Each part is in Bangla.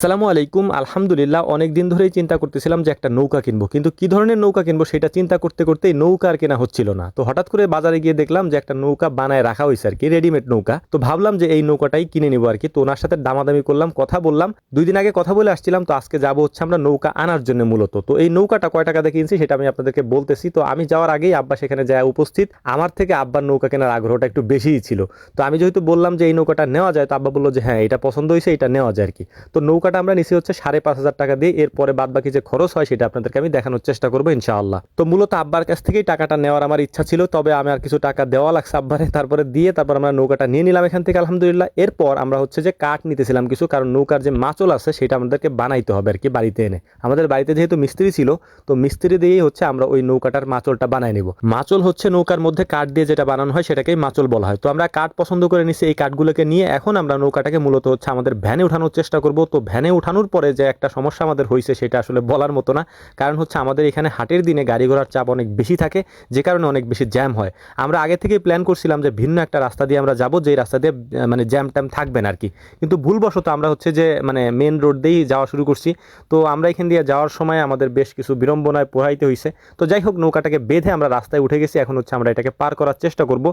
আসসালামু আলাইকুম। আলহামদুলিল্লাহ অনেক দিন ধরেই চিন্তা করতেছিলাম যে একটা নৌকা কিনবো, কিন্তু কি ধরনের নৌকা কিনবো সেটা চিন্তা করতে করতেই নৌকা আর কেনা হচ্ছিল না। তো হঠাৎ করে বাজারে গিয়ে দেখলাম যে একটা নৌকা বানায় রাখা হয়েছে আর কি, রেডিমেড নৌকা। তো ভাবলাম যে এই নৌকাটাই কিনে নিবো আর কি। তো ওনার সাথে দামাদামি করলাম, কথা বললাম, 2 দিন আগে কথা বলে আসছিলাম। তো আজকে যাবো হচ্ছে আমরা নৌকা আনার জন্য মূলত। তো এই নৌকাটা কয় টাকা দিয়ে কিনছি সেটা আমি আপনাদেরকে বলতেছি। তো আমি যাওয়ার আগেই আব্বা সেখানে যায় উপস্থিত। আমার থেকে আব্বার নৌকা কেনার আগ্রহটা একটু বেশিই ছিল। তো আমি যেহেতু বললাম যে এই নৌকাটা নেওয়া যায়, তো আব্বা বললো যে হ্যাঁ এটা পছন্দ হয়েছে, এটা নেওয়া যায় আর কি। তো নৌকাটা আমরা নিছি হচ্ছে 5,500 টাকা দিয়ে। এরপরে বাদ বাকি যে খরচ হয় সেটা আপনাদেরকে আমি দেখানোর চেষ্টা করবো ইনশাআল্লাহ। তো মূলত আব্বার কাছ থেকেই টাকাটা নেওয়ার আমার ইচ্ছা ছিল, তবে আমি আর কিছু টাকা দেওয়া লাগছে আব্বারে, তারপরে দিয়ে তারপর আমরা নৌকাটা নিয়ে নিলাম এখান থেকে আলহামদুলিল্লাহ। এরপর আমরা হচ্ছে যে কাঠ নিতেছিলাম কিছু, কারণ নৌকার যে মাচল আছে সেটা আমাদেরকে বানাইতে হবে আর কি বাড়িতে এনে। আমাদের বাড়িতে যেহেতু মিস্ত্রি ছিল, তো মিস্ত্রি দিয়েই হচ্ছে আমরা ওই নৌকাটার মাচলটা বানাই নিব। মাচল হচ্ছে নৌকার মধ্যে কাঠ দিয়ে যেটা বানানো হয় সেটাকেই মাচল বলা হয়। তো আমরা কাঠ পছন্দ করে নিছি, এই কাঠগুলোকে নিয়ে এখন আমরা নৌকাটাকে মূলত হচ্ছে আমাদের ভ্যানে উঠানোর চেষ্টা করব। তো ভ্যানে উঠানোর পরে যে একটা সমস্যা আমাদের হয়েছে সেটা আসলে বলার মতো না। কারণ হচ্ছে আমাদের এখানে হাটের দিনে গাড়ি ঘোড়ার চাপ অনেক বেশি থাকে, যে কারণে অনেক বেশি জ্যাম হয়। আমরা আগে থেকে প্ল্যান করছিলাম যে ভিন্ন একটা রাস্তা দিয়ে আমরা যাব, যে রাস্তা দিয়ে মানে জ্যাম ট্যাম থাকবে না আর কি। কিন্তু ভুলবশত আমরা হচ্ছে যে মানে মেন রোড দিয়েই যাওয়া শুরু করছি। তো আমরা এখান দিয়ে যাওয়ার সময় আমাদের বেশ কিছু বিড়ম্বনায় পোহাইতে হয়েছে। তো যাই হোক, নৌকাটাকে বেঁধে আমরা রাস্তায় উঠে গেছি। এখন হচ্ছে আমরা এটাকে পার করার চেষ্টা করব।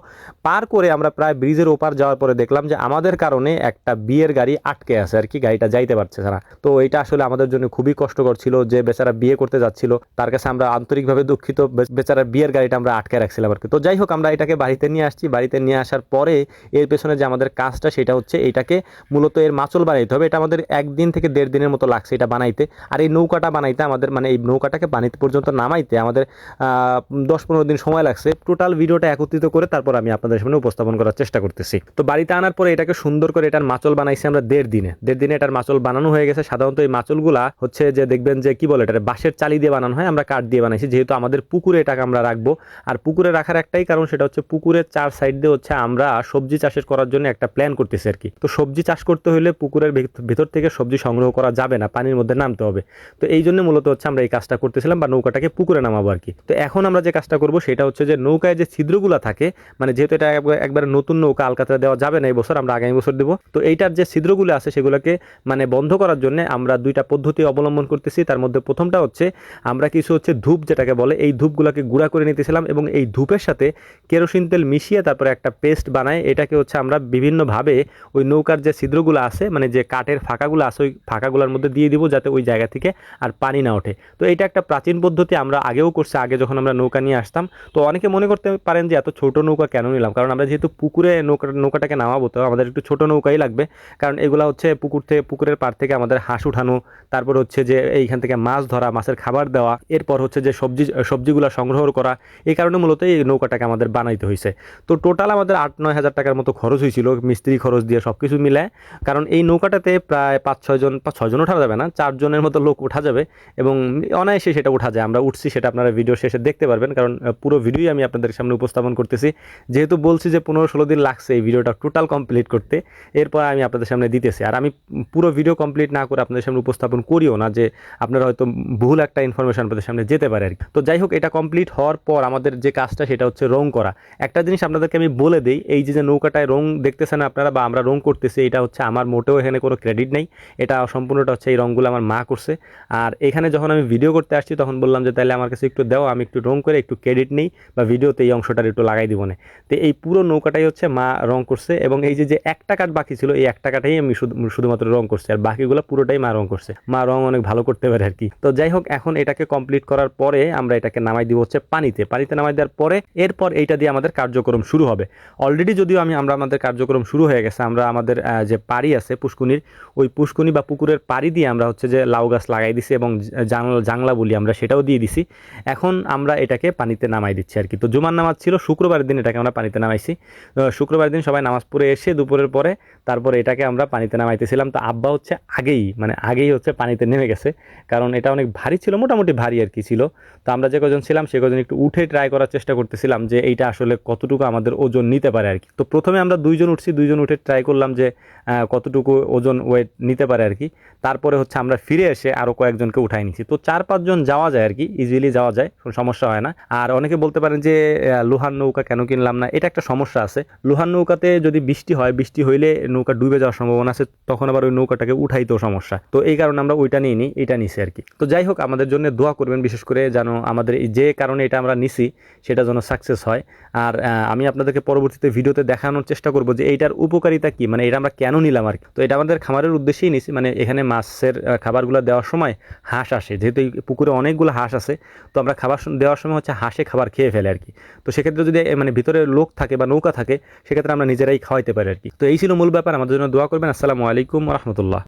পার করে আমরা প্রায় ব্রিজের ওপার যাওয়ার পরে দেখলাম যে আমাদের কারণে একটা বিয়ের গাড়ি আটকে আছে আর কি, গাড়িটা যাইতে পারছে না। তো এটা আসলে আমাদের জন্য খুবই কষ্টকর ছিল, যে বেচারা বিয়ে করতে যাচ্ছিল তার কাছে আমরা আন্তরিকভাবে দুঃখিত। বেচারা বিয়ের গাড়িটা আমরা আটকে রাখছিলাম আর কি। তো যাই হোক, আমরা এটাকে বাড়িতে নিয়ে আসছি। বাড়িতে নিয়ে আসার পরে এর পেছনে যে আমাদের কাজটা সেটা হচ্ছে এটাকে মূলত এর মাচল বানাইতে হবে। এটা আমাদের 1 দিন থেকে 1.5 দিনের মতো লাগছে এটা বানাইতে। আর এই নৌকাটা বানাইতে আমাদের মানে এই নৌকাটাকে বানাইতে পর্যন্ত নামাইতে আমাদের 10-15 দিন সময় লাগছে। টোটাল ভিডিওটা একত্রিত করে তারপর আমি আপনাদের সামনে উপস্থাপন করার চেষ্টা করতেছি। তো বাড়িতে আনার পরে এটাকে সুন্দর করে এটার মাচল বানাইছি আমরা 1.5 দিনে এটার মাচল বানানো হয়ে গেছে। সাধারণত এই মাচলগুলা হচ্ছে যে দেখবেন যে কি বলে, এটা বাঁশের চালি দিয়ে বানানো হয়, আমরা কাঠ দিয়ে বানাইছি। যেহেতু আমাদের পুকুরে এটাকে আমরা রাখবো, আর পুকুরে রাখার একটাই কারণ, সেটা হচ্ছে পুকুরের 4 সাইড দিয়ে হচ্ছে আমরা সবজি চাষের করার জন্য একটা প্ল্যান করতেছি আর কি। তো সবজি চাষ করতে হলে পুকুরের ভেতর থেকে সবজি সংগ্রহ করা যাবে না, পানির মধ্যে নামতে হবে। তো এই জন্য মূলত হচ্ছে আমরা এই কাজটা করতেছিলাম, বা নৌকাটাকে পুকুরে নামাবো আর কি। তো এখন আমরা যে কাজটা করবো সেটা হচ্ছে যে নৌকায় যে ছিদ্রগুলো থাকে, মানে যেহেতু এটা একবারে নতুন নৌকা, আলকাতরা দেওয়া যাবে না এই বছর, আমরা আগামী বছর দেবো। তো এইটার যে ছিদ্রগুলো আছে সেগুলোকে মানে বন্ধ করার জন্য আমরা 2টা পদ্ধতি অবলম্বন করতেছি। তার মধ্যে প্রথমটা হচ্ছে আমরা কিছু হচ্ছে ধূপ যেটাকে বলে, এই ধূপগুলোকে গুঁড়া করে নিতেছিলাম এবং এই ধূপের সাথে কেরোসিন তেল মিশিয়ে তারপরে একটা পেস্ট বানায় এটাকে হচ্ছে আমরা বিভিন্নভাবে ওই নৌকার যে ছিদ্রগুলো আছে, মানে যে কাঠের ফাঁকাগুলো আছে, ওই ফাঁকাগুলোর মধ্যে দিয়ে দিব যাতে ওই জায়গা থেকে আর পানি না ওঠে। তো এটা একটা প্রাচীন পদ্ধতি, আমরা আগেও করছি, আগে যখন আমরা নৌকা নিয়ে আসতাম। তো অনেকে মনে করতে পারেন যে এত ছোট নৌকা কেন নিলাম, কারণ আমরা যেহেতু পুকুরে নৌকাটাকে নামাবো, তো আমাদের একটু ছোট নৌকাই লাগবে। কারণ এগুলো হচ্ছে পুকুরের পাড় থেকে আমাদের হাঁস উঠানো, তারপর হচ্ছে যে এইখান থেকে মাছ ধরা, মাছের খাবার দেওয়া, এরপর হচ্ছে যে সবজিগুলো সংগ্রহ করা। এই কারণে মূলত এই নৌকাটাকে আমাদের বানাইতে হয়েছে। তো টোটাল আমাদের 8-9 হাজার টাকার মতো খরচ হয়েছিল মিস্ত্রি খরচ দিয়ে সবকিছু মিলায়। কারণ এই নৌকাটাতে প্রায় 5-6 জন ওঠা যাবে না, 4 জনের মতো লোক ওঠা যাবে এবং অনায়াসে সেটা ওঠা যায়। আমরা উঠছি, সেটা আপনারা ভিডিও শেষে দেখতে পারবেন, কারণ পুরো ভিডিওই আমি আপনাদের সামনে উপস্থাপন করতেছি। যেহেতু বলছি যে 15-16 দিন লাগছে এই ভিডিওটা টোটাল কমপ্লিট করতে, এরপর আমি আপনাদের সামনে দিতেছি। আর আমি পুরো ভিডিও কমপ্লিট না করে আপনাদের সামনে উপস্থাপন করিও না, যে আপনারা হয়তো ভুল একটা ইনফরমেশন আপনাদের সামনে যেতে পারে আর কি। তো যাই হোক, এটা কমপ্লিট হওয়ার পর আমাদের যে কাজটা সেটা হচ্ছে রং করা। একটা জিনিস আপনাদেরকে আমি বলে দিই, এই যে নৌকাটায় রং দেখতেছেন আপনারা বা আমরা রং করতেছি, এটা হচ্ছে আমার মোটেও এখানে কোনো ক্রেডিট নেই। এটা সম্পূর্ণটা হচ্ছে এই রঙগুলো আমার মা করছে। আর এখানে যখন আমি ভিডিও করতে আসছি তখন বললাম যে তাহলে আমার কাছে একটু দাও, আমি একটু রং করে একটু ক্রেডিট নেই, বা ভিডিওতে এই অংশটার একটু লাগাই দিব না। তো এই পুরো নৌকাটাই হচ্ছে মা রং করছে, এবং এই যে একটা কাঠ বাকি ছিল এই একটা কাঠাই আমি শুধুমাত্র রং করছি, আর বাকিগুলো পুরোটাই মা রং করছে। মা রং অনেক ভালো করতে পারে আর কি। তো যাই হোক, এখন এটাকে কমপ্লিট করার পরে আমরা এটাকে নামাই দিব হচ্ছে পানিতে নামাই দেওয়ার পরে এরপর এইটা দিয়ে আমাদের কার্যক্রম শুরু হবে। অলরেডি যদিও আমাদের কার্যক্রম শুরু হয়ে গেছে। আমরা আমাদের যে পাড়ি আছে পুষ্কুনির, ওই পুষ্কুনি বা পুকুরের পাড়ি দিয়ে আমরা হচ্ছে যে লাউ গাছ লাগাই দিছি এবং জাংলা বলি আমরা, সেটাও দিয়ে দিছি। এখন আমরা এটাকে পানিতে নামাই দিচ্ছি আর কি। তো জুমার নামাজ ছিল শুক্রবারের দিন, এটাকে আমরা পানিতে নামাইছি। শুক্রবার দিন সবাই নামাজ পড়ে এসে দুপুরের পরে তারপরে এটাকে আমরা পানিতে নামাইতেছিলাম। তো আব্বা হচ্ছে আগেই হচ্ছে পানিতে নেমে গেছে, কারণ এটা অনেক ভারী ছিল, মোটামুটি ভারী আর কি ছিল। তো আমরা যে কজন ছিলাম সে কজন একটু উঠে ট্রাই করার চেষ্টা করতেছিলাম যে এইটা আসলে কতটুকু আমাদের ওজন নিতে পারে আর কি। তো প্রথমে আমরা 2 জন উঠছি, 2 জন উঠে ট্রাই করলাম যে কতটুকু ওজন ওয়েট নিতে পারে আর কি। তারপরে হচ্ছে আমরা ফিরে এসে আরও কয়েকজনকে উঠাই নিছি। তো 4-5 জন যাওয়া যায় আর কি, ইজিলি যাওয়া যায়, কোনো সমস্যা হয় না। আর অনেকে বলতে পারেন যে লোহার নৌকা কেন কিনলাম না, এটা একটা সমস্যা আছে। লোহার নৌকাতে যদি বৃষ্টি হয়, বৃষ্টি হইলে নৌকা ডুবে যাওয়ার সম্ভাবনা আছে, তখন আবার ওই নৌকাটাকে উঠাই উঠাইতেও সমস্যা, তো এই কারণে আমরা ওইটা নিয়ে নিই, এটা নিছি আর কি। তো যাই হোক, আমাদের জন্য দোয়া করবেন, বিশেষ করে যেন আমাদের যে কারণে এটা আমরা নিছি সেটা যেন সাকসেস হয়। আর আমি আপনাদেরকে পরবর্তীতে ভিডিওতে দেখানোর চেষ্টা করব যে এইটার উপকারিতা কি, মানে এটা আমরা কেন নিলাম আর কি। তো এটা আমাদের খামারের উদ্দেশ্যেই নিছি, মানে এখানে মাছের খাবারগুলো দেওয়ার সময় হাঁস আসে, যেহেতু এই পুকুরে অনেকগুলো হাঁস আছে, তো আমরা খাবার দেওয়ার সময় হচ্ছে হাঁসে খাবার খেয়ে ফেলে আর কি। তো সেক্ষেত্রে যদি মানে ভিতরে লোক থাকে বা নৌকা থাকে, সেক্ষেত্রে আমরা নিজেরাই খাওয়াইতে পারি আর কি। তো এই ছিল মূল ব্যাপার। আমাদের জন্য দোয়া করবেন। আসসালামু আলাইকুম রহমতুল্লাহ।